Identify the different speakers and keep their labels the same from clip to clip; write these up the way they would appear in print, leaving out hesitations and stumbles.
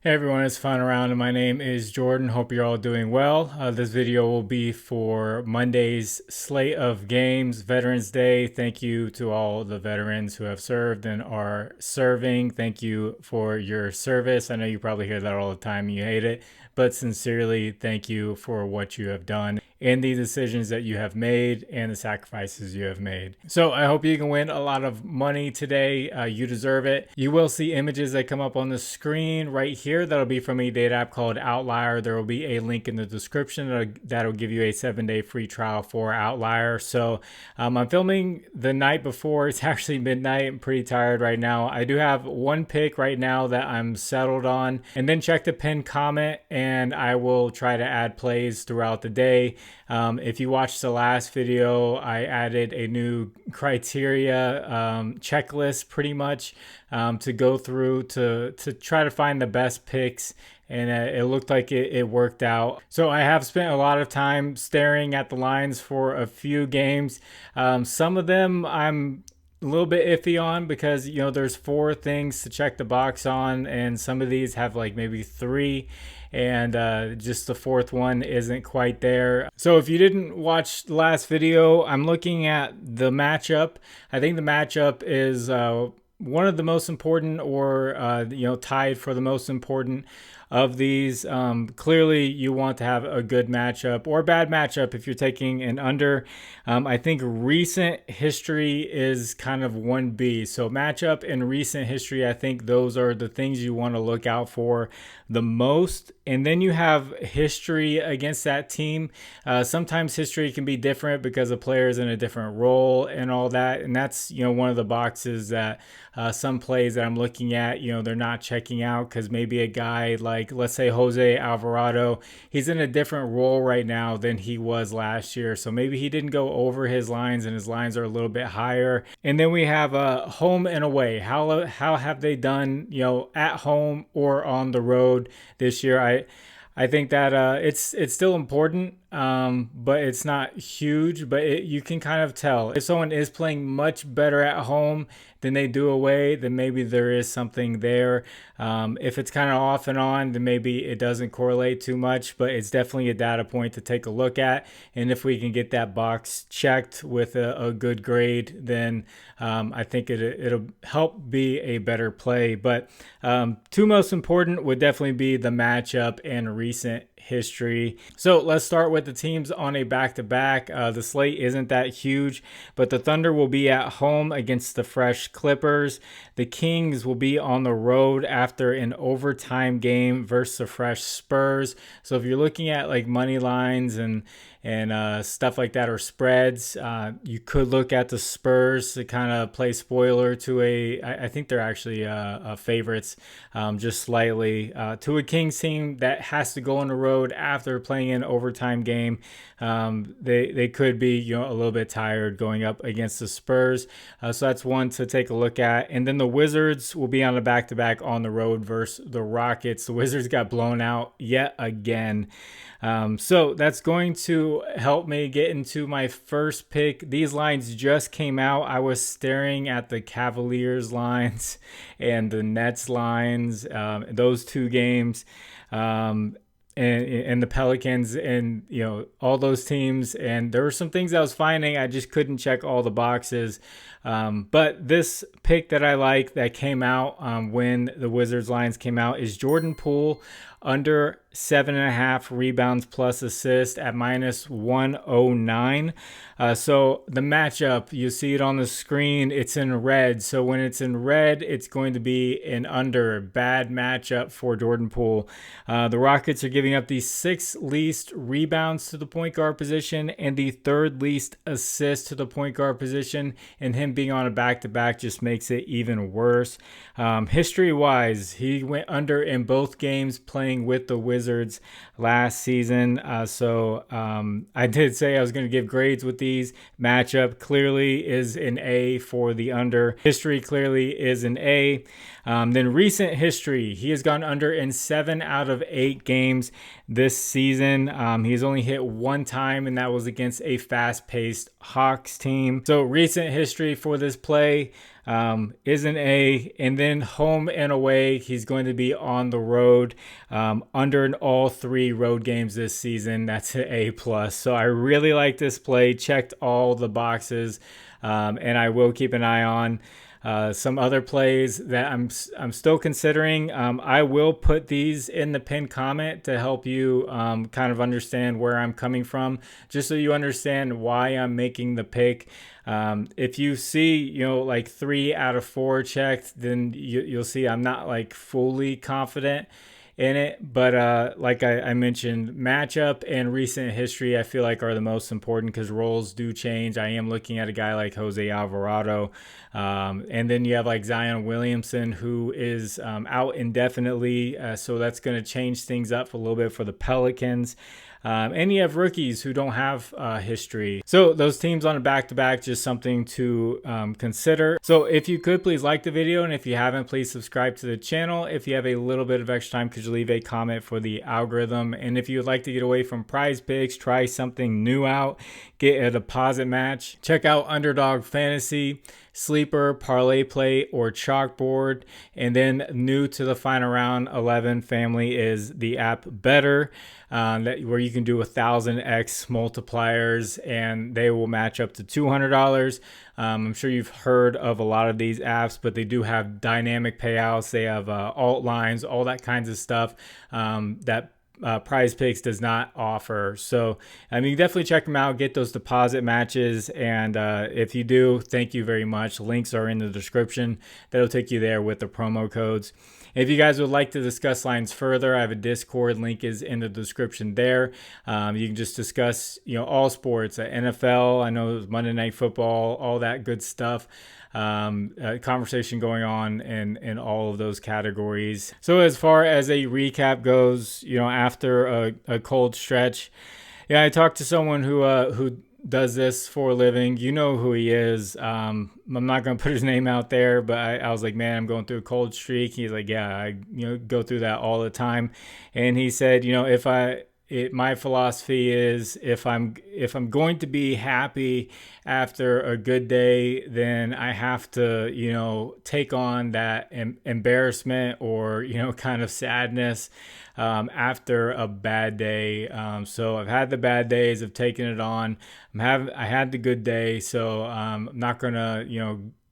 Speaker 1: Hey everyone, it's Fun Around and my name is Jordan. Hope you're all doing well. This video will be for Monday's slate of games, Veterans Day. Thank you to all the veterans who have served and are serving. Thank you for your service. I know you probably hear that all the time. You hate it, but sincerely, thank you for what you have done and the decisions that you have made and the sacrifices you have made. So I hope you can win a lot of money today. You deserve it. You will see images that come up on the screen right here. That'll be from a data app called Outlier. There will be a link in the description that'll give you a 7-day free trial for Outlier. So I'm filming the night before. It's actually midnight. I'm pretty tired right now. I do have one pick right now that I'm settled on, and then check the pinned comment and I will try to add plays throughout the day. If you watched the last video, I added a new criteria checklist pretty much to go through to try to find the best picks, and it looked like it worked out. So I have spent a lot of time staring at the lines for a few games. Some of them I'm a little bit iffy on because, you know, there's 4 things to check the box on, and some of these have like maybe 3, and just the 4th one isn't quite there. So if you didn't watch the last video, I'm looking at the matchup. I think the matchup is one of the most important, or tied for the most important of these. Clearly you want to have a good matchup or a bad matchup if you're taking an under. I think recent history is kind of 1B. So matchup and recent history, I think those are the things you want to look out for the most. And then you have history against that team. Sometimes history can be different because a player is in a different role and all that. And that's, one of the boxes that some plays that I'm looking at, they're not checking out because maybe a guy like, let's say, Jose Alvarado, he's in a different role right now than he was last year. So maybe he didn't go over his lines and his lines are a little bit higher. And then we have home and away. How have they done, at home or on the road this year? I think that it's still important, but it's not huge. But you can kind of tell if someone is playing much better at home than they do away, then maybe there is something there. If it's kind of off and on, then maybe it doesn't correlate too much, but it's definitely a data point to take a look at. And if we can get that box checked with a good grade, then I think it'll help be a better play. But 2 most important would definitely be the matchup and recent history. So let's start with the teams on a back-to-back. The slate isn't that huge, but the Thunder will be at home against the fresh Clippers. The Kings will be on the road after an overtime game versus the fresh Spurs. So if you're looking at like money lines and stuff like that, or spreads, you could look at the Spurs to kind of play spoiler to I think they're actually favorites, just slightly, to a Kings team that has to go on the road after playing an overtime game. They could be a little bit tired going up against the Spurs, so that's one to take a look at. And then the Wizards will be on a back-to-back on the road versus the Rockets. The Wizards got blown out yet again. So that's going to help me get into my first pick. These lines just came out. I was staring at the Cavaliers lines and the Nets lines, those 2 games, and the Pelicans, and all those teams, and there were some things I was finding I just couldn't check all the boxes. But this pick that I like that came out when the Wizards lines came out is Jordan Poole under 7.5 rebounds plus assist at -109. So the matchup, you see it on the screen, it's in red. So when it's in red, it's going to be an under. Bad matchup for Jordan Poole. The Rockets are giving up the 6th least rebounds to the point guard position and the 3rd least assists to the point guard position, and him being on a back-to-back just makes it even worse. History-wise, he went under in both games playing with the Wizards last season. So I did say I was going to give grades with these. Matchup clearly is an A for the under. History clearly is an A. Then recent history, he has gone under in 7 out of 8 games this season. He has only hit 1 time, and that was against a fast-paced Hawks team. So recent history for this play, is an A. And then home and away, he's going to be on the road under in all 3 road games this season. That's an A plus. So I really like this play. Checked all the boxes, and I will keep an eye on some other plays that I'm still considering. I will put these in the pinned comment to help you kind of understand where I'm coming from, just so you understand why I'm making the pick. If you see, like 3 out of 4 checked, then you'll see I'm not like fully confident in it. But like I mentioned, matchup and recent history I feel like are the most important because roles do change. I am looking at a guy like Jose Alvarado. And then you have like Zion Williamson, who is out indefinitely. So that's going to change things up a little bit for the Pelicans. And you have rookies who don't have history. So those teams on a back-to-back, just something to consider. So if you could, please like the video. And if you haven't, please subscribe to the channel. If you have a little bit of extra time, could you leave a comment for the algorithm? And if you would like to get away from Prizepicks, try something new out, get a deposit match. Check out Underdog Fantasy, Sleeper, ParlayPlay, or ChalkBoard. And then new to the final round 11 family is the app BETR, where you can do 1,000x multipliers and they will match up to $200. I'm sure you've heard of a lot of these apps, but they do have dynamic payouts. They have alt lines, all that kinds of stuff that Prizepicks does not offer. So I mean, definitely check them out, get those deposit matches, and if you do, thank you very much. Links are in the description. That'll take you there with the promo codes. If you guys would like to discuss lines further, I have a Discord. Link is in the description there. You can just discuss, all sports, NFL. I know Monday Night Football, all that good stuff. Conversation going on in all of those categories. So as far as a recap goes, after a cold stretch, I talked to someone who does this for a living. You know who he is. I'm not going to put his name out there, but I was like, man, I'm going through a cold streak. He's like, yeah, I go through that all the time. And he said, my philosophy is if I'm going to be happy after a good day, then I have to take on that embarrassment or kind of sadness after a bad day. So I've had the bad days, I've taken it on. I had the good day, so I'm not gonna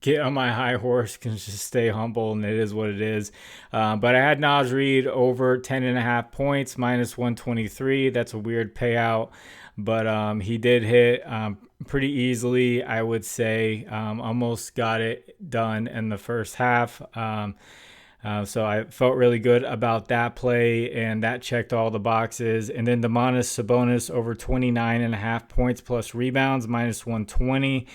Speaker 1: get on my high horse, can just stay humble, and it is what it is. But I had Naz Reid over 10.5 points, minus 123. That's a weird payout, but he did hit pretty easily, I would say. Almost got it done in the first half. So I felt really good about that play, and that checked all the boxes. And then Domantas Sabonis over 29.5 points plus rebounds, minus 120.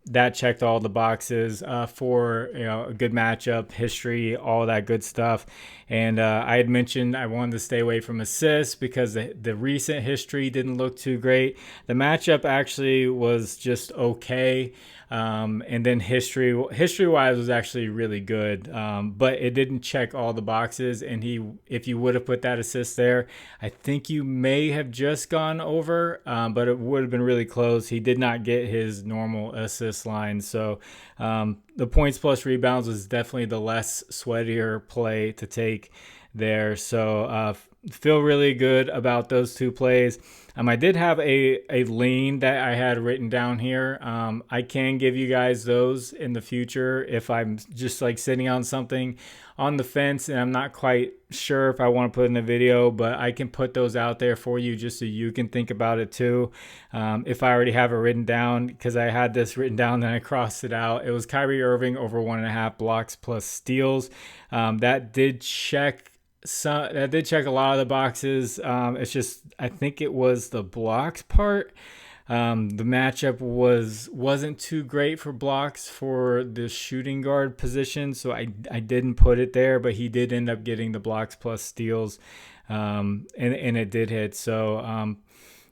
Speaker 1: That checked all the boxes for a good matchup, history, all that good stuff. And I had mentioned I wanted to stay away from assists because the recent history didn't look too great. The matchup actually was just okay. And then history-wise was actually really good, but it didn't check all the boxes. And if you would have put that assist there, I think you may have just gone over, but it would have been really close. He did not get his normal assist line, so the points plus rebounds was definitely the less sweatier play to take there. So feel really good about those two plays. I did have a lean that I had written down here. I can give you guys those in the future if I'm just like sitting on something on the fence and I'm not quite sure if I want to put in the video, but I can put those out there for you just so you can think about it too. If I already have it written down, because I had this written down, then I crossed it out. It was Kyrie Irving over 1.5 blocks plus steals. That did check a lot of the boxes. It's just, I think it was the blocks part. The matchup wasn't too great for blocks for the shooting guard position, so I didn't put it there, but he did end up getting the blocks plus steals, and it did hit. So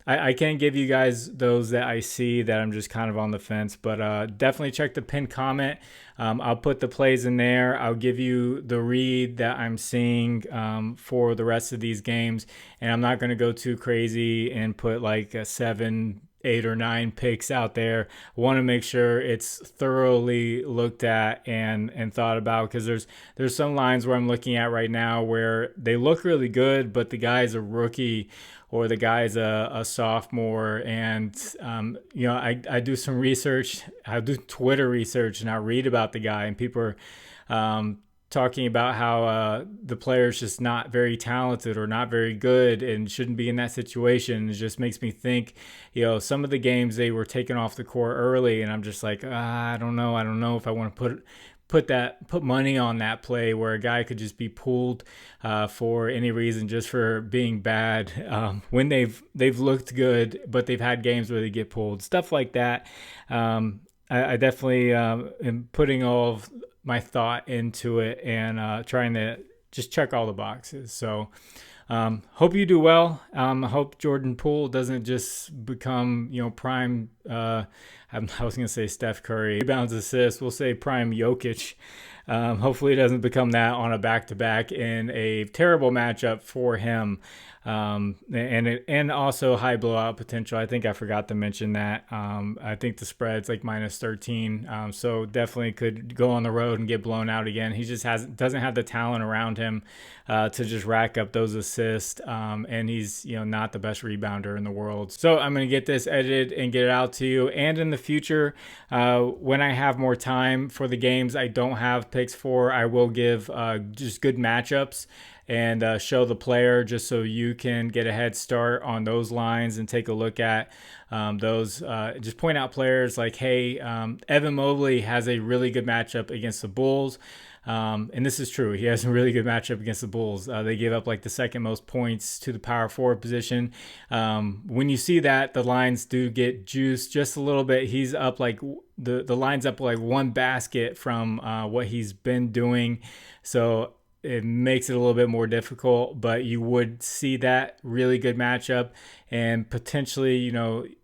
Speaker 1: I can give you guys those that I see that I'm just kind of on the fence, but definitely check the pinned comment. I'll put the plays in there. I'll give you the read that I'm seeing for the rest of these games, and I'm not going to go too crazy and put like a 7, 8 or 9 picks out there. I want to make sure it's thoroughly looked at and thought about, because there's some lines where I'm looking at right now where they look really good, but the guy's a rookie or the guy's a sophomore. And I do some research, I do Twitter research, and I read about the guy, and people are talking about how the player's just not very talented or not very good and shouldn't be in that situation. It just makes me think, some of the games they were taken off the court early, and I'm just like, I don't know if I want to put money on that play where a guy could just be pulled for any reason, just for being bad, when they've looked good, but they've had games where they get pulled, stuff like that. I definitely am putting all of my thought into it and trying to just check all the boxes. So hope you do well. I hope Jordan Poole doesn't just become, prime, I was going to say Steph Curry, rebounds, assists, we'll say prime Jokic. Hopefully it doesn't become that on a back-to-back in a terrible matchup for him. And also high blowout potential. I think I forgot to mention that. I think the spread's like -13. So definitely could go on the road and get blown out again. He just doesn't have the talent around him to just rack up those assists. And he's, not the best rebounder in the world. So I'm going to get this edited and get it out to you. And in the future, when I have more time for the games I don't have picks for, I will give just good matchups and show the player, just so you can get a head start on those lines and take a look at those. Just point out players like, hey, Evan Mobley has a really good matchup against the Bulls. And this is true. He has a really good matchup against the Bulls. They gave up like the second most points to the power forward position. When you see that, the lines do get juiced just a little bit. He's up like the line's up like one basket from what he's been doing. So it makes it a little bit more difficult, but you would see that really good matchup, and potentially,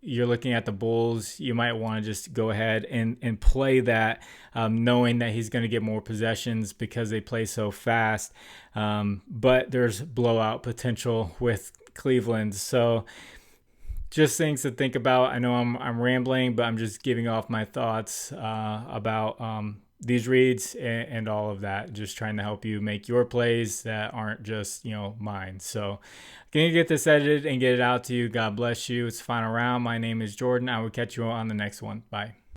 Speaker 1: you're looking at the Bulls, you might want to just go ahead and play that, knowing that he's going to get more possessions because they play so fast. But there's blowout potential with Cleveland. So just things to think about. I know I'm rambling, but I'm just giving off my thoughts about these reads and all of that, just trying to help you make your plays that aren't just, mine. So gonna get this edited and get it out to you. God bless you. It's the final round. My name is Jordan. I will catch you on the next one. Bye.